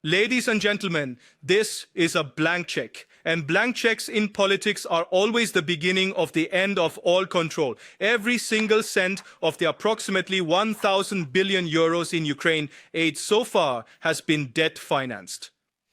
Ladies and gentlemen, this is a blank check. And blank checks in politics are always the beginning of the end of all control. Every single cent of the approximately 1,000 billion euros in Ukraine aid so far has been debt financed.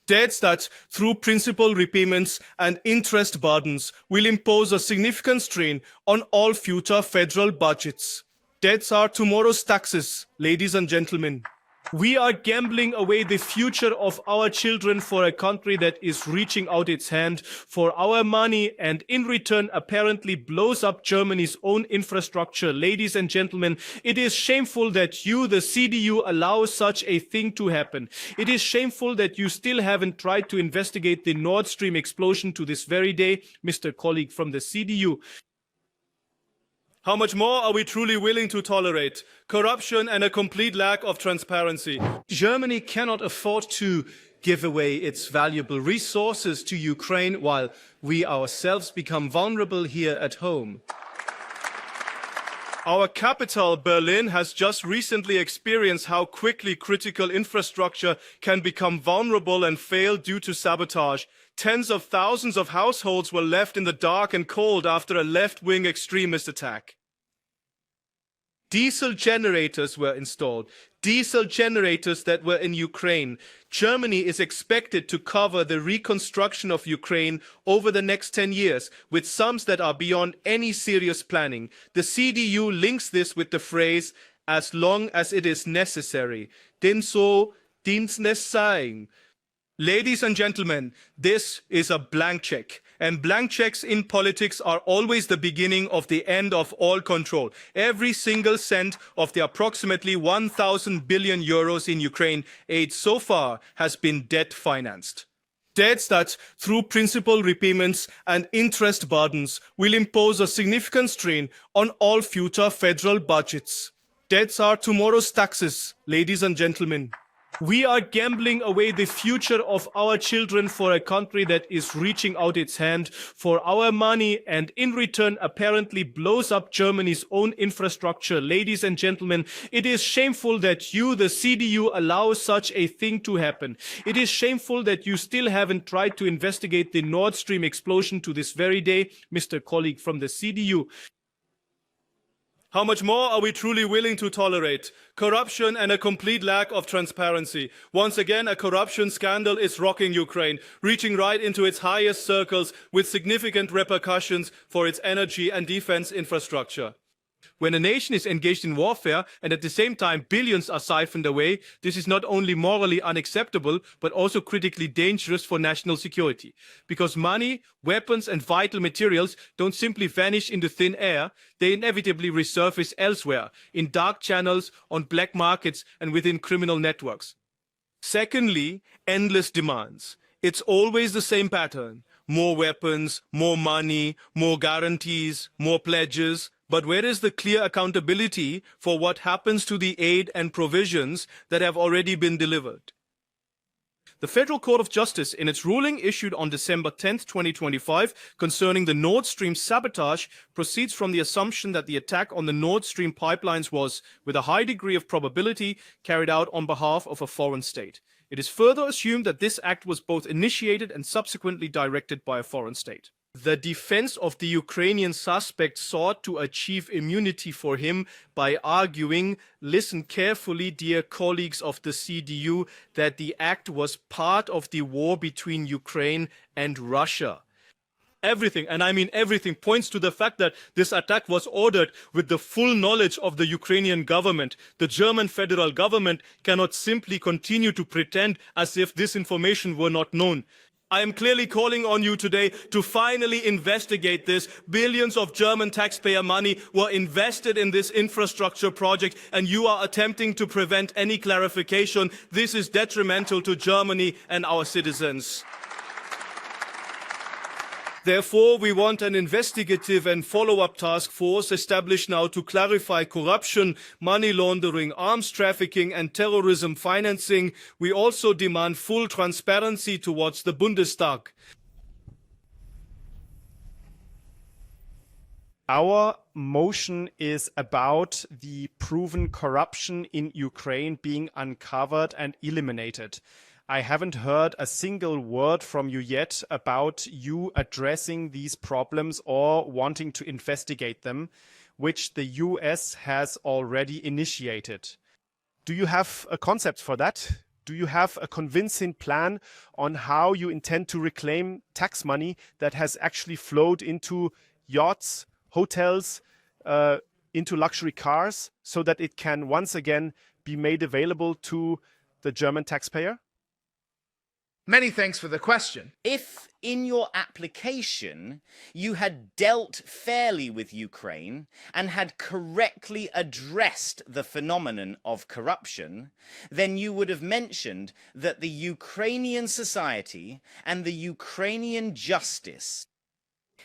Debts that, through principal repayments and interest burdens, will impose a significant strain on all future federal budgets. Debts are tomorrow's taxes, ladies and gentlemen. We are gambling away the future of our children for a country that is reaching out its hand for our money and in return apparently blows up Germany's own infrastructure. Ladies and gentlemen, it is shameful that you, the CDU, allow such a thing to happen. It is shameful that you still haven't tried to investigate the Nord Stream explosion to this very day, Mr. Colleague from the CDU. How much more are we truly willing to tolerate? Corruption and a complete lack of transparency. Germany cannot afford to give away its valuable resources to Ukraine while we ourselves become vulnerable here at home. Our capital, Berlin, has just recently experienced how quickly critical infrastructure can become vulnerable and fail due to sabotage. Tens of thousands of households were left in the dark and cold after a left-wing extremist attack. Diesel generators were installed. Diesel generators that were in Ukraine. Germany is expected to cover the reconstruction of Ukraine over the next 10 years with sums that are beyond any serious planning. The CDU links this with the phrase, as long as it is necessary. Denn so dienstnes sein. Ladies and gentlemen, this is a blank check. And blank checks in politics are always the beginning of the end of all control. Every single cent of the approximately 1,000 billion euros in Ukraine aid so far has been debt financed. Debts that, through principal repayments and interest burdens, will impose a significant strain on all future federal budgets. Debts are tomorrow's taxes, ladies and gentlemen. We are gambling away the future of our children for a country that is reaching out its hand for our money and in return apparently blows up Germany's own infrastructure. Ladies and gentlemen, it is shameful that you, the CDU, allow such a thing to happen. It is shameful that you still haven't tried to investigate the Nord Stream explosion to this very day, Mr. Colleague from the CDU. How much more are we truly willing to tolerate? Corruption and a complete lack of transparency. Once again, a corruption scandal is rocking Ukraine, reaching right into its highest circles with significant repercussions for its energy and defense infrastructure. When a nation is engaged in warfare and at the same time billions are siphoned away, this is not only morally unacceptable, but also critically dangerous for national security. Because money, weapons and vital materials don't simply vanish into thin air, they inevitably resurface elsewhere, in dark channels, on black markets and within criminal networks. Secondly, endless demands. It's always the same pattern. More weapons, more money, more guarantees, more pledges. But where is the clear accountability for what happens to the aid and provisions that have already been delivered? The Federal Court of Justice, in its ruling issued on December 10, 2025, concerning the Nord Stream sabotage, proceeds from the assumption that the attack on the Nord Stream pipelines was, with a high degree of probability, carried out on behalf of a foreign state. It is further assumed that this act was both initiated and subsequently directed by a foreign state. The defense of the Ukrainian suspect sought to achieve immunity for him by arguing, listen carefully, dear colleagues of the CDU, that the act was part of the war between Ukraine and Russia. Everything, and I mean everything, points to the fact that this attack was ordered with the full knowledge of the Ukrainian government. The German federal government cannot simply continue to pretend as if this information were not known. I am clearly calling on you today to finally investigate this. Billions of German taxpayer money were invested in this infrastructure project, and you are attempting to prevent any clarification. This is detrimental to Germany and our citizens. Therefore, we want an investigative and follow-up task force established now to clarify corruption, money laundering, arms trafficking and terrorism financing. We also demand full transparency towards the Bundestag. Our motion is about the proven corruption in Ukraine being uncovered and eliminated. I haven't heard a single word from you yet about you addressing these problems or wanting to investigate them, which the US has already initiated. Do you have a concept for that? Do you have a convincing plan on how you intend to reclaim tax money that has actually flowed into yachts, hotels, into luxury cars, so that it can once again be made available to the German taxpayer? Many thanks for the question. If in your application you had dealt fairly with Ukraine and had correctly addressed the phenomenon of corruption, then you would have mentioned that the Ukrainian society and the Ukrainian justice.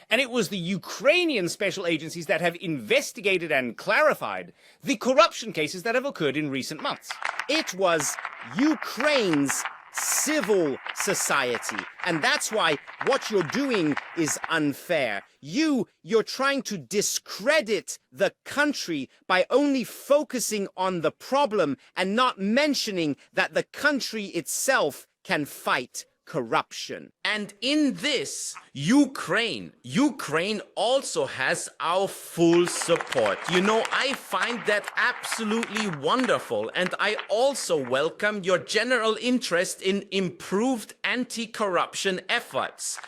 And it was the Ukrainian special agencies that have investigated and clarified the corruption cases that have occurred in recent months. It was Ukraine's civil society. And that's why what you're doing is unfair. You're trying to discredit the country by only focusing on the problem and not mentioning that the country itself can fight corruption. And in this, Ukraine also has our full support. You know, I find that absolutely wonderful, and I also welcome your general interest in improved anti-corruption efforts.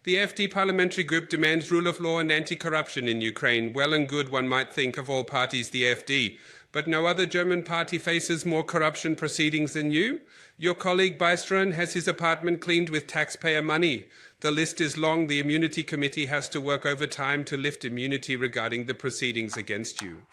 The FD parliamentary group demands rule of law and anti-corruption in Ukraine. Well and good, one might think, of all parties, the FD. But no other German party faces more corruption proceedings than you. Your colleague Byström has his apartment cleaned with taxpayer money. The list is long. The immunity committee has to work overtime to lift immunity regarding the proceedings against you.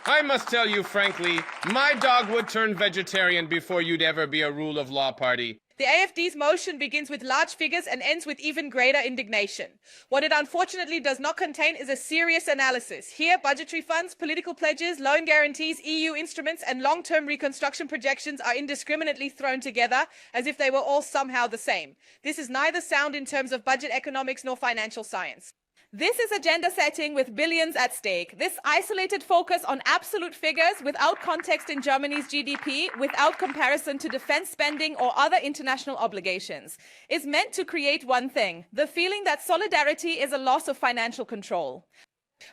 I must tell you frankly, my dog would turn vegetarian before you'd ever be a rule of law party. The AfD's motion begins with large figures and ends with even greater indignation. What it unfortunately does not contain is a serious analysis. Here, budgetary funds, political pledges, loan guarantees, EU instruments, and long-term reconstruction projections are indiscriminately thrown together as if they were all somehow the same. This is neither sound in terms of budget economics nor financial science. This is agenda setting with billions at stake. This isolated focus on absolute figures without context in Germany's GDP, without comparison to defense spending or other international obligations, is meant to create one thing: the feeling that solidarity is a loss of financial control.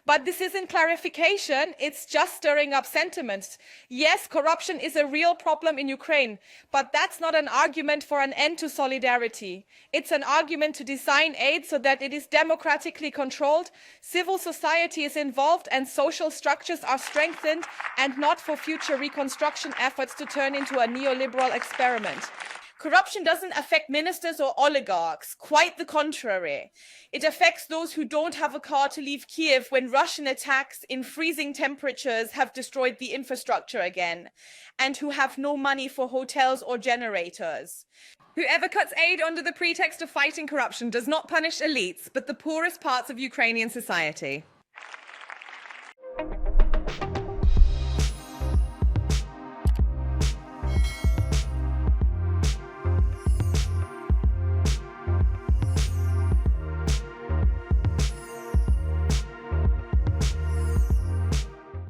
But this isn't clarification, it's just stirring up sentiments. Yes, corruption is a real problem in Ukraine, but that's not an argument for an end to solidarity. It's an argument to design aid so that it is democratically controlled, civil society is involved, and social structures are strengthened, and not for future reconstruction efforts to turn into a neoliberal experiment. Corruption doesn't affect ministers or oligarchs, quite the contrary. It affects those who don't have a car to leave Kyiv when Russian attacks in freezing temperatures have destroyed the infrastructure again, and who have no money for hotels or generators. Whoever cuts aid under the pretext of fighting corruption does not punish elites, but the poorest parts of Ukrainian society.